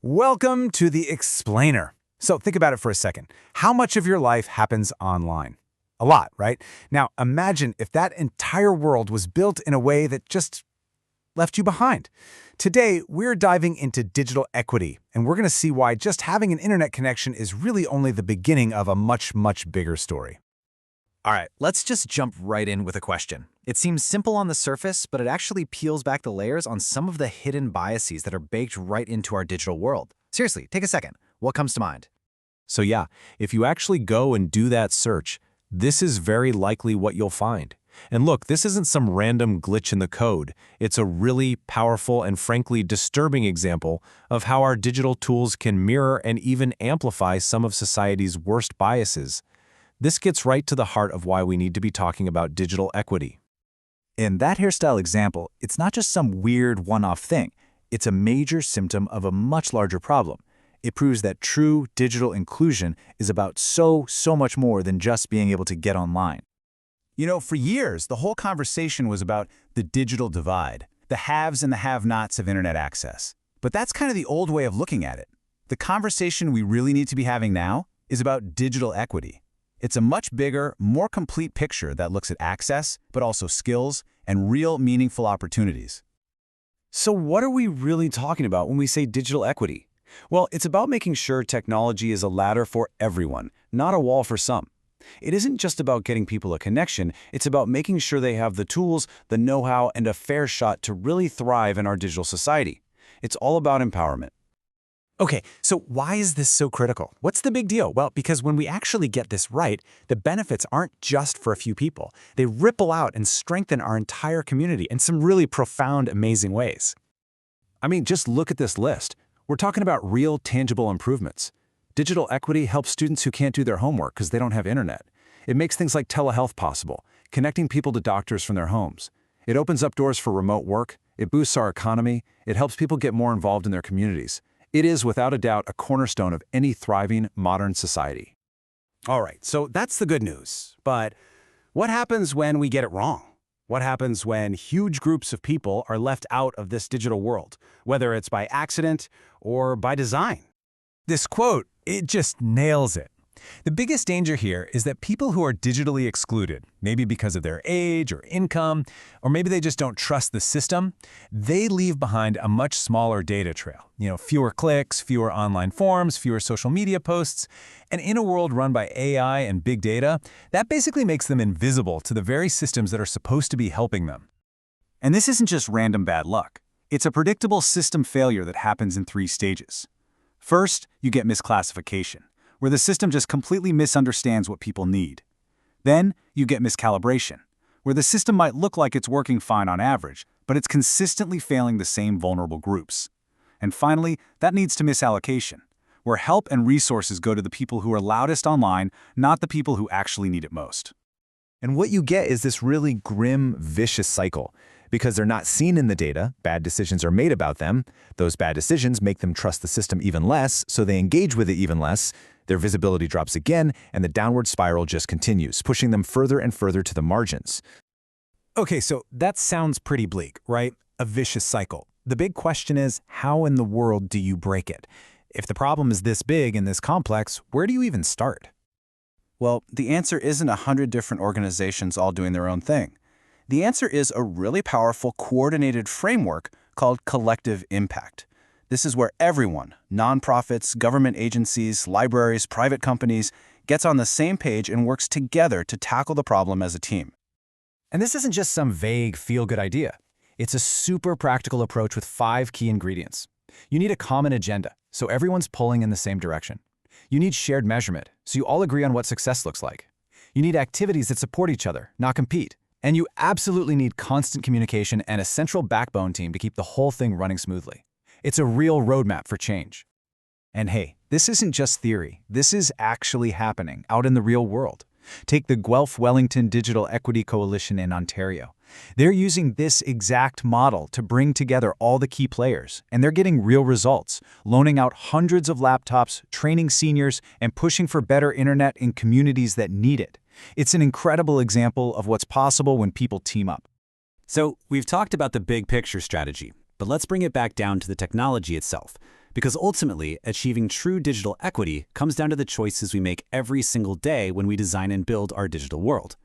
Welcome to The Explainer. So think about it for a second. How much of your life happens online? A lot, right? Now imagine if that entire world was built in a way that just left you behind. Today, we're diving into digital equity, and we're going to see why just having an internet connection is really only the beginning of a much, much bigger story. All right, let's just jump right in with a question. It seems simple on the surface, but it actually peels back the layers on some of the hidden biases that are baked right into our digital world. Seriously, take a second. What comes to mind? So yeah, if you actually go and do that search, this is very likely what you'll find. And look, this isn't some random glitch in the code. It's a really powerful and frankly disturbing example of how our digital tools can mirror and even amplify some of society's worst biases. This gets right to the heart of why we need to be talking about digital equity. In that hairstyle example, it's not just some weird one-off thing. It's a major symptom of a much larger problem. It proves that true digital inclusion is about so much more than just being able to get online. You know, for years, the whole conversation was about the digital divide, the haves and the have-nots of internet access. But that's kind of the old way of looking at it. The conversation we really need to be having now is about digital equity. It's a much bigger, more complete picture that looks at access, but also skills and real meaningful opportunities. So what are we really talking about when we say digital equity? Well, it's about making sure technology is a ladder for everyone, not a wall for some. It isn't just about getting people a connection, it's about making sure they have the tools, the know-how, and a fair shot to really thrive in our digital society. It's all about empowerment. Okay, so why is this so critical? What's the big deal? Well, because when we actually get this right, the benefits aren't just for a few people. They ripple out and strengthen our entire community in some really profound, amazing ways. I mean, just look at this list. We're talking about real, tangible improvements. Digital equity helps students who can't do their homework because they don't have internet. It makes things like telehealth possible, connecting people to doctors from their homes. It opens up doors for remote work. It boosts our economy. It helps people get more involved in their communities. It is, without a doubt, a cornerstone of any thriving modern society. All right, so that's the good news. But what happens when we get it wrong? What happens when huge groups of people are left out of this digital world, whether it's by accident or by design? This quote, it just nails it. The biggest danger here is that people who are digitally excluded, maybe because of their age or income, or maybe they just don't trust the system, they leave behind a much smaller data trail. Fewer clicks, fewer online forums, fewer social media posts. And in a world run by AI and big data, that basically makes them invisible to the very systems that are supposed to be helping them. And this isn't just random bad luck. It's a predictable system failure that happens in 3 stages. First, you get misclassification, where the system just completely misunderstands what people need. Then, you get miscalibration, where the system might look like it's working fine on average, but it's consistently failing the same vulnerable groups. And finally, that leads to misallocation, where help and resources go to the people who are loudest online, not the people who actually need it most. And what you get is this really grim, vicious cycle. Because they're not seen in the data, bad decisions are made about them. Those bad decisions make them trust the system even less, so they engage with it even less. Their visibility drops again, and the downward spiral just continues, pushing them further and further to the margins. Okay, so that sounds pretty bleak, right? A vicious cycle. The big question is, how in the world do you break it? If the problem is this big and this complex, where do you even start? Well, the answer isn't 100 different organizations all doing their own thing. The answer is a really powerful, coordinated framework called collective impact. This is where everyone, nonprofits, government agencies, libraries, private companies, gets on the same page and works together to tackle the problem as a team. And this isn't just some vague, feel-good idea. It's a super practical approach with 5 key ingredients. You need a common agenda, so everyone's pulling in the same direction. You need shared measurement, so you all agree on what success looks like. You need activities that support each other, not compete. And you absolutely need constant communication and a central backbone team to keep the whole thing running smoothly. It's a real roadmap for change. And hey, this isn't just theory. This is actually happening out in the real world. Take the Guelph Wellington Digital Equity Coalition in Ontario. They're using this exact model to bring together all the key players, and they're getting real results, loaning out hundreds of laptops, training seniors, and pushing for better internet in communities that need it. It's an incredible example of what's possible when people team up. So we've talked about the big picture strategy, but let's bring it back down to the technology itself. Because ultimately, achieving true digital equity comes down to the choices we make every single day when we design and build our digital world.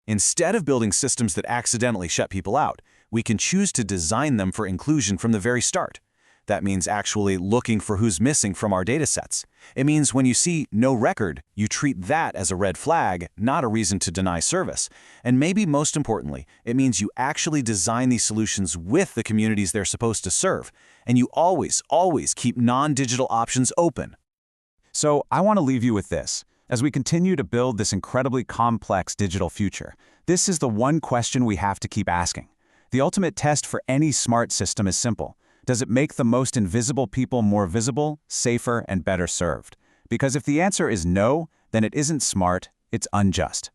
Instead of building systems that accidentally shut people out, we can choose to design them for inclusion from the very start. That means actually looking for who's missing from our datasets. It means when you see no record, you treat that as a red flag, not a reason to deny service. And maybe most importantly, it means you actually design these solutions with the communities they're supposed to serve. And you always keep non-digital options open. So I want to leave you with this. As we continue to build this incredibly complex digital future, this is the one question we have to keep asking. The ultimate test for any smart system is simple. Does it make the most invisible people more visible, safer, and better served? Because if the answer is no, then it isn't smart, it's unjust.